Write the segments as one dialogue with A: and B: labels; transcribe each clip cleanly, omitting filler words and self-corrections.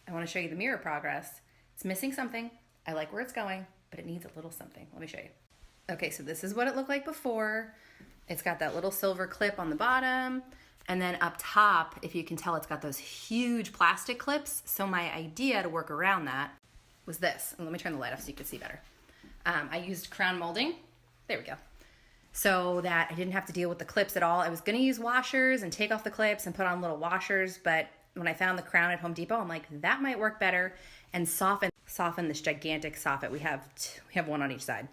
A: I want to show you the mirror progress. It's missing something. I like where it's going, but it needs a little something. Let me show you. Okay, so this is what it looked like before. It's got that little silver clip on the bottom. And then up top, if you can tell, it's got those huge plastic clips. So my idea to work around that was this. And let me turn the light off so you can see better. I used crown molding. There we go. So that I didn't have to deal with the clips at all. I was gonna use washers and take off the clips and put on little washers, but when I found the crown at Home Depot, I'm like, that might work better and soften this gigantic soffit. We have one on each side.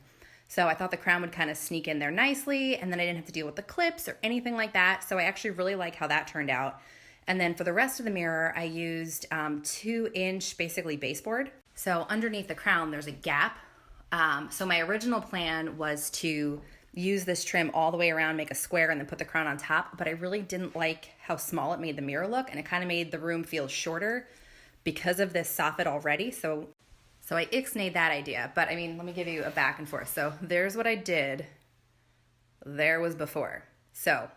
A: So I thought the crown would kind of sneak in there nicely, and then I didn't have to deal with the clips or anything like that. So I actually really like how that turned out. And then for the rest of the mirror, I used 2-inch basically baseboard. So underneath the crown, there's a gap. So my original plan was to use this trim all the way around, make a square, and then put the crown on top. But I really didn't like how small it made the mirror look, and it kind of made the room feel shorter because of this soffit already. So I ixnayed that idea. But I mean, let me give you a back and forth. So there's what I did. There was before. So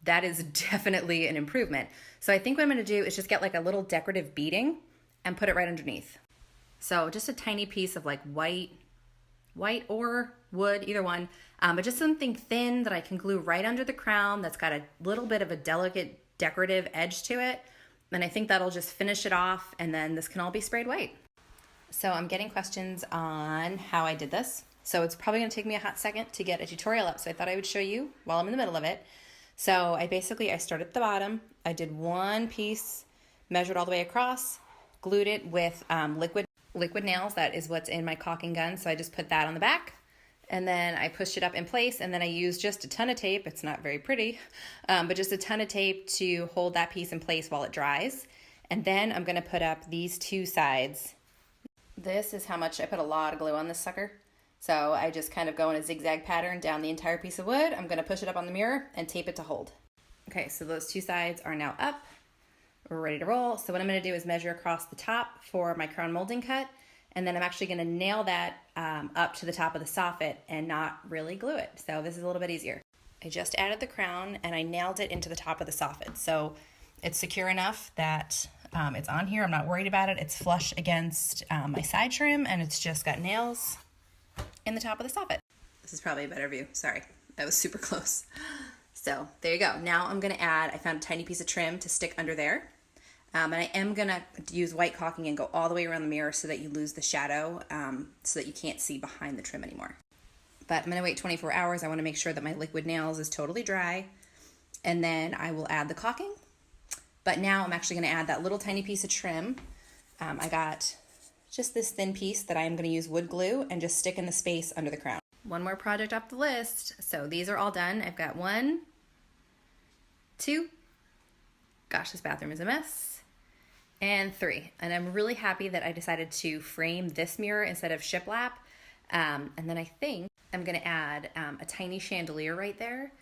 A: that is definitely an improvement. So I think what I'm going to do is just get like a little decorative beading and put it right underneath. So just a tiny piece of like white or wood, either one, but just something thin that I can glue right under the crown that's got a little bit of a delicate decorative edge to it. And I think that'll just finish it off, and then this can all be sprayed white. So I'm getting questions on how I did this. So it's probably gonna take me a hot second to get a tutorial up, so I thought I would show you while I'm in the middle of it. So I started at the bottom. I did one piece, measured all the way across, glued it with liquid nails. That is what's in my caulking gun. So I just put that on the back, and then I pushed it up in place, and then I used just a ton of tape. It's not very pretty, but just a ton of tape to hold that piece in place while it dries. And then I'm gonna put up these two sides. This is how much, I put a lot of glue on this sucker. So I just kind of go in a zigzag pattern down the entire piece of wood. I'm gonna push it up on the mirror and tape it to hold. Okay, so those two sides are now up. We're ready to roll. So what I'm gonna do is measure across the top for my crown molding cut, and then I'm actually gonna nail that up to the top of the soffit and not really glue it. So this is a little bit easier. I just added the crown and I nailed it into the top of the soffit. So it's secure enough that it's on here. I'm not worried about it. It's flush against my side trim, and it's just got nails in the top of the soffit. This is probably a better view. Sorry, that was super close. So there you go. Now I'm gonna add, I found a tiny piece of trim to stick under there. And I am gonna use white caulking and go all the way around the mirror so that you lose the shadow, so that you can't see behind the trim anymore. But I'm gonna wait 24 hours. I wanna make sure that my liquid nails is totally dry, and then I will add the caulking. But now I'm actually gonna add that little tiny piece of trim. I got just this thin piece that I am gonna use wood glue and just stick in the space under the crown. One more project off the list. So these are all done. I've got 1, 2, gosh, this bathroom is a mess, and 3. And I'm really happy that I decided to frame this mirror instead of shiplap. And then I think I'm gonna add a tiny chandelier right there.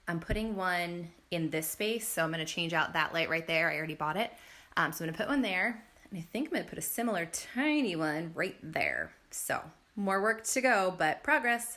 A: I'm putting one in this space, so I'm gonna change out that light right there. I already bought it. So I'm gonna put one there, and I think I'm gonna put a similar tiny one right there. So more work to go, but progress.